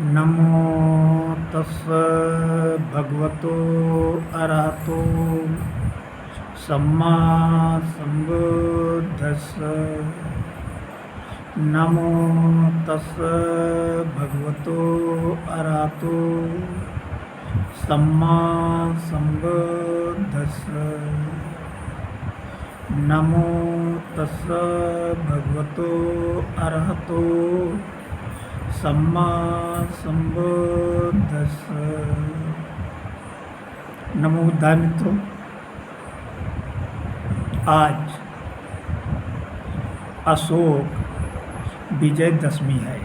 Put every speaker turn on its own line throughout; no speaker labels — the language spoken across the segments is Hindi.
नमो तस्स भगवतो अरहतो सम्मा सम्बुद्धस्स। नमो तस्स भगवतो अरहतो सम्मा सम्बुद्धस्स। नमो तस्स भगवतो अरहतो सम्मा सम्बुद्धस्स। नमो बुद्धाय मित्रों, आज अशोक विजयदशमी है।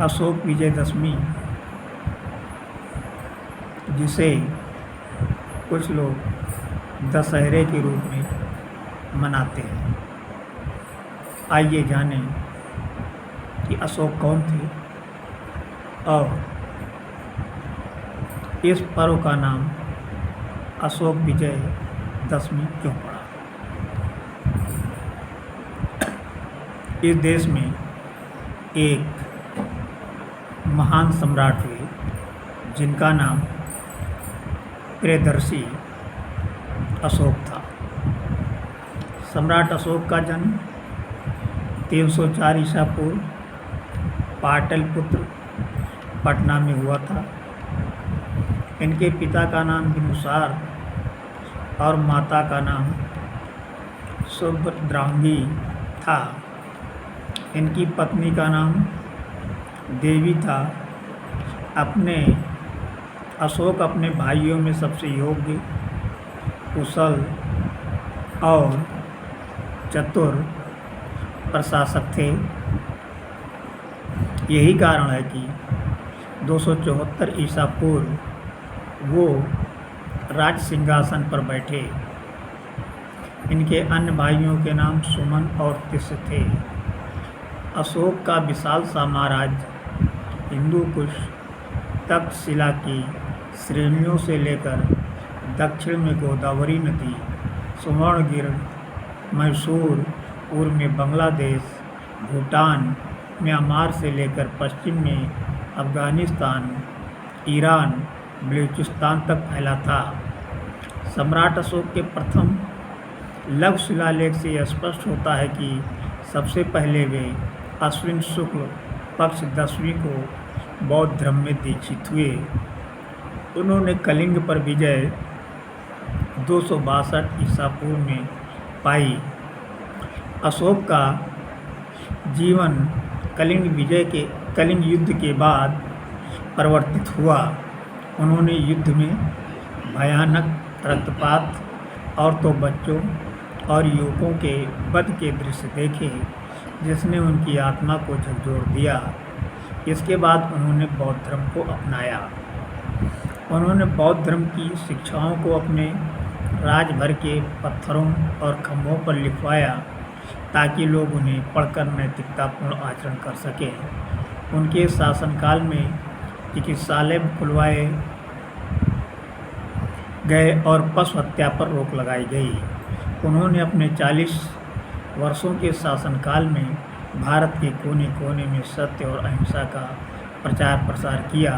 अशोक विजयदशमी, जिसे कुछ लोग दशहरे के रूप में मनाते हैं। आइए जानें कि अशोक कौन थे और इस पर्व का नाम अशोक विजय दशमी क्यों पड़ा। इस देश में एक महान सम्राट हुए जिनका नाम प्रियदर्शी अशोक था। सम्राट अशोक का जन्म 304 ईसा पूर्व पाटलिपुत्र पटना में हुआ था। इनके पिता का नाम बिंदुसार और माता का नाम सुभद्रांगी था। इनकी पत्नी का नाम देवी था। अशोक अपने भाइयों में सबसे योग्य, कुशल और चतुर प्रशासक थे। यही कारण है कि 274 ईसा पूर्व वो राज सिंहासन पर बैठे। इनके अन्य भाइयों के नाम सुमन और तिष्य थे। अशोक का विशाल साम्राज्य हिंदू कुश तक्षशिला की श्रेणियों से लेकर दक्षिण में गोदावरी नदी, सुवर्णगिरि, मैसूर, पूर्व में बांग्लादेश, भूटान, म्यांमार से लेकर पश्चिम में अफगानिस्तान, ईरान, बलूचिस्तान तक फैला था। सम्राट अशोक के प्रथम लघु शिलालेख से स्पष्ट होता है कि सबसे पहले वे अश्विन शुक्ल पक्ष दशमी को बौद्ध धर्म में दीक्षित हुए। उन्होंने कलिंग पर विजय 262 ईसा पूर्व में पाई। अशोक का जीवन कलिंग युद्ध के बाद परिवर्तित हुआ। उन्होंने युद्ध में भयानक रक्तपात, औरतों, बच्चों और युवकों के वध के दृश्य देखे, जिसने उनकी आत्मा को झकझोर दिया। इसके बाद उन्होंने बौद्ध धर्म को अपनाया। उन्होंने बौद्ध धर्म की शिक्षाओं को अपने राजभर के पत्थरों और खंभों पर लिखवाया ताकि लोग उन्हें पढ़कर नैतिकतापूर्ण आचरण कर सकें। उनके शासनकाल में चिकित्सालय खुलवाए गए और पशु हत्या पर रोक लगाई गई। उन्होंने अपने 40 वर्षों के शासनकाल में भारत के कोने कोने में सत्य और अहिंसा का प्रचार प्रसार किया।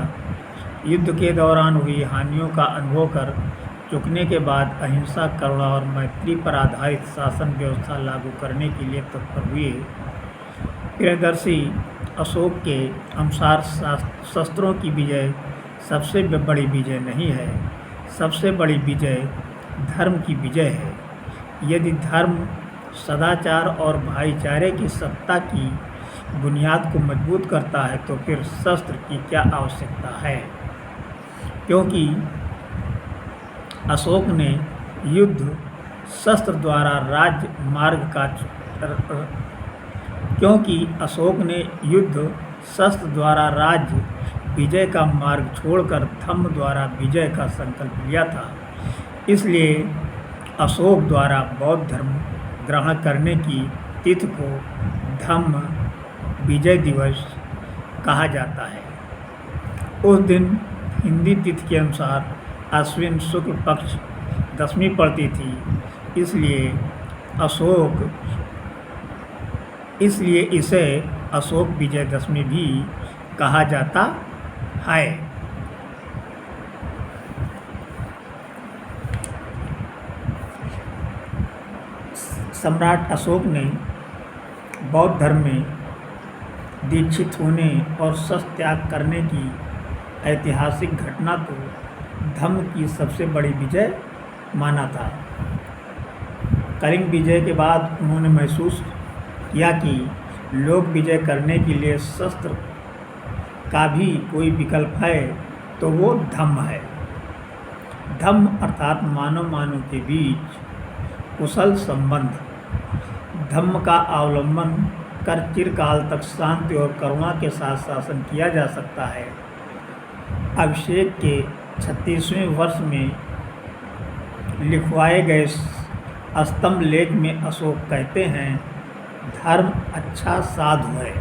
युद्ध के दौरान हुई हानियों का अनुभव कर चुकने के बाद अहिंसा, करुणा और मैत्री पर आधारित शासन व्यवस्था लागू करने के लिए तत्पर हुए। प्रियदर्शी अशोक के अनुसार शस्त्रों की विजय सबसे बड़ी विजय नहीं है, सबसे बड़ी विजय धर्म की विजय है। यदि धर्म, सदाचार और भाईचारे की सत्ता की बुनियाद को मजबूत करता है तो फिर शस्त्र की क्या आवश्यकता है। क्योंकि अशोक ने युद्ध शस्त्र द्वारा राज्य विजय का मार्ग छोड़कर धम्म द्वारा विजय का संकल्प लिया था। इसलिए अशोक द्वारा बौद्ध धर्म ग्रहण करने की तिथि को धम्म विजय दिवस कहा जाता है। उस दिन हिंदी तिथि के अनुसार अश्विन शुक्ल पक्ष दशमी पड़ती थी। इसलिए अशोक इसलिए इसे अशोक विजयदशमी भी कहा जाता है। सम्राट अशोक ने बौद्ध धर्म में दीक्षित होने और शस्त्र त्याग करने की ऐतिहासिक घटना को धम्म की सबसे बड़ी विजय माना था। कलिंग विजय के बाद उन्होंने महसूस किया कि लोक विजय करने के लिए शस्त्र का भी कोई विकल्प है तो वो धम्म है। धम्म अर्थात मानव के बीच कुशल संबंध। धम्म का अवलंबन कर चिरकाल तक शांति और करुणा के साथ शासन किया जा सकता है। अभिषेक के 36वें वर्ष में लिखवाए गए स्तंभ लेख में अशोक कहते हैं, धर्म अच्छा साधु है,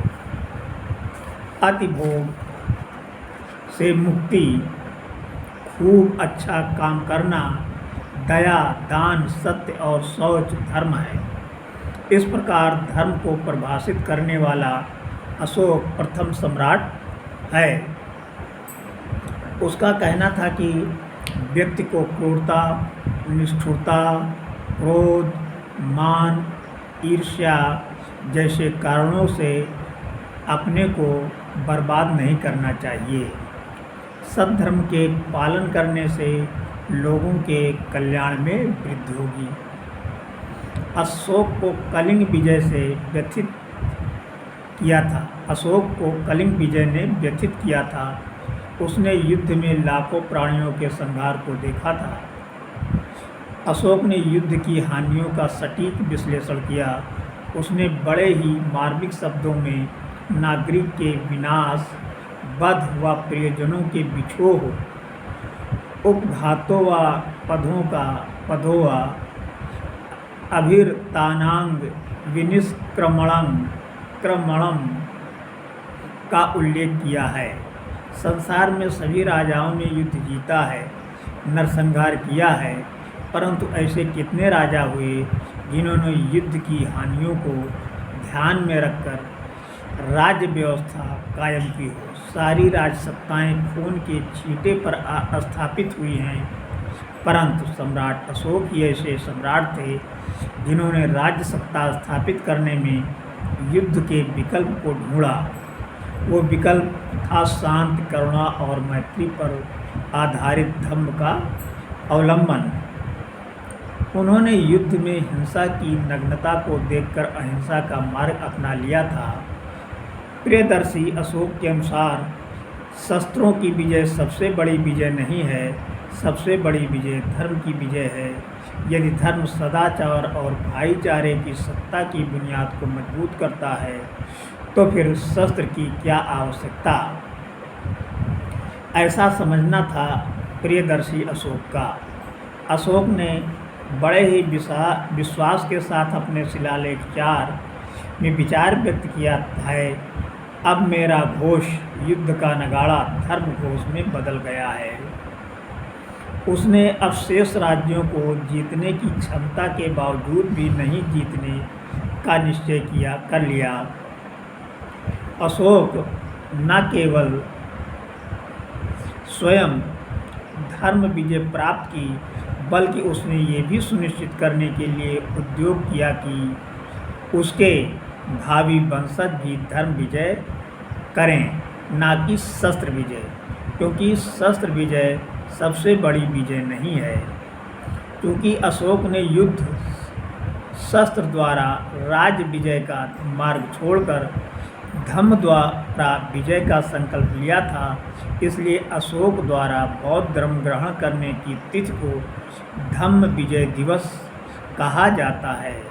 अतिभोग से मुक्ति, खूब अच्छा काम करना, दया, दान, सत्य और शौच धर्म है। इस प्रकार धर्म को परिभाषित करने वाला अशोक प्रथम सम्राट है। उसका कहना था कि व्यक्ति को क्रूरता, निष्ठुरता, क्रोध, मान, ईर्ष्या जैसे कारणों से अपने को बर्बाद नहीं करना चाहिए। सद्धर्म के पालन करने से लोगों के कल्याण में वृद्धि होगी। अशोक को कलिंग विजय से व्यथित किया था। अशोक को कलिंग विजय ने व्यथित किया था। उसने युद्ध में लाखों प्राणियों के संहार को देखा था। अशोक ने युद्ध की हानियों का सटीक विश्लेषण किया। उसने बड़े ही मार्मिक शब्दों में नागरिक के विनाश, वध व प्रियजनों के विछोह, उपघातों व पदों व अभिरतानांग विनिष्क्रमणम का उल्लेख किया है। संसार में सभी राजाओं ने युद्ध जीता है, नरसंहार किया है, परंतु ऐसे कितने राजा हुए जिन्होंने युद्ध की हानियों को ध्यान में रखकर राज्य व्यवस्था कायम की हो। सारी राजसत्ताएं खून के छींटे पर स्थापित हुई हैं, परंतु सम्राट अशोक ही ऐसे सम्राट थे जिन्होंने राज्य सत्ता स्थापित करने में युद्ध के विकल्प को ढूंढा। वो विकल्प था शांति, करुणा और मैत्री पर आधारित धम्म का अवलंबन। उन्होंने युद्ध में हिंसा की नग्नता को देखकर अहिंसा का मार्ग अपना लिया था। प्रियदर्शी अशोक के अनुसार शस्त्रों की विजय सबसे बड़ी विजय नहीं है, सबसे बड़ी विजय धर्म की विजय है। यदि धर्म सदाचार और भाईचारे की सत्ता की बुनियाद को मजबूत करता है तो फिर शस्त्र की क्या आवश्यकता, ऐसा समझना था प्रियदर्शी अशोक का। अशोक ने बड़े ही विश्वास के साथ अपने शिलालेख 4 में विचार व्यक्त किया है, अब मेरा घोष युद्ध का नगाड़ा धर्म घोष में बदल गया है। उसने अब शेष राज्यों को जीतने की क्षमता के बावजूद भी नहीं जीतने का निश्चय कर लिया। अशोक न केवल स्वयं धर्म विजय प्राप्त की, बल्कि उसने ये भी सुनिश्चित करने के लिए उद्योग किया कि उसके भावी वंशज भी धर्म विजय करें, ना कि शस्त्र विजय, क्योंकि शस्त्र विजय सबसे बड़ी विजय नहीं है। क्योंकि अशोक ने युद्ध शस्त्र द्वारा राज्य विजय का मार्ग छोड़कर धम्म द्वारा विजय का संकल्प लिया था, इसलिए अशोक द्वारा बौद्ध धर्म ग्रहण करने की तिथि को धम्म विजय दिवस कहा जाता है।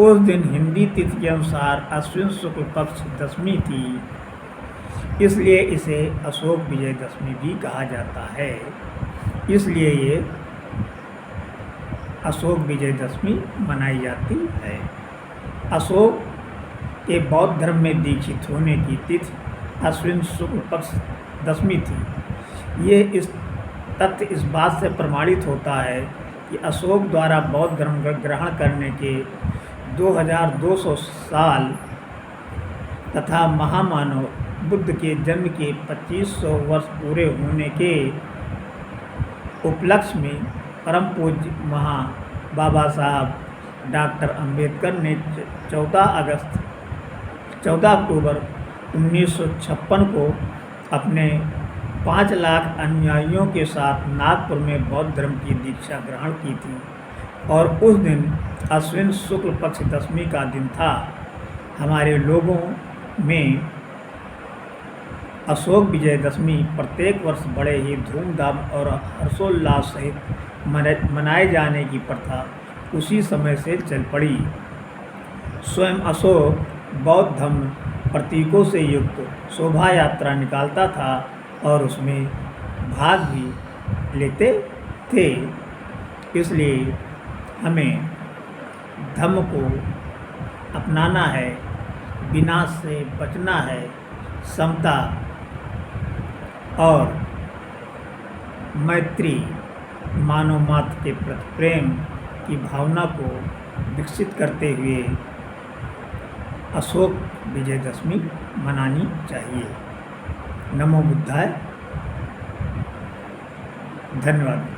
उस दिन हिंदी तिथि के अनुसार अश्विन शुक्ल पक्ष दशमी थी, इसलिए इसे अशोक विजय दशमी भी कहा जाता है। इसलिए ये अशोक विजय दशमी मनाई जाती है। अशोक के बौद्ध धर्म में दीक्षित होने की तिथि अश्विन शुक्ल पक्ष दशमी थी। ये इस तथ्य इस बात से प्रमाणित होता है कि अशोक द्वारा बौद्ध धर्म ग्रहण करने के 2200 साल तथा महामानव बुद्ध के जन्म के 2500 वर्ष पूरे होने के उपलक्ष्य में परम पूज्य बाबा साहब डॉक्टर अंबेडकर ने 14 अक्टूबर 1956 को अपने 5 लाख अनुयायियों के साथ नागपुर में बौद्ध धर्म की दीक्षा ग्रहण की थी और उस दिन अश्विन शुक्ल पक्ष दशमी का दिन था। हमारे लोगों में अशोक विजयदशमी प्रत्येक वर्ष बड़े ही धूमधाम और हर्षोल्लास सहित मनाए जाने की प्रथा उसी समय से चल पड़ी। स्वयं अशोक बौद्ध धर्म प्रतीकों से युक्त शोभा यात्रा निकालता था और उसमें भाग भी लेते थे। इसलिए हमें धम्म को अपनाना है, विनाश से बचना है, समता और मैत्री मानव मात्र के प्रति प्रेम की भावना को विकसित करते हुए अशोक विजयदशमी मनानी चाहिए। नमो बुद्धाय। धन्यवाद।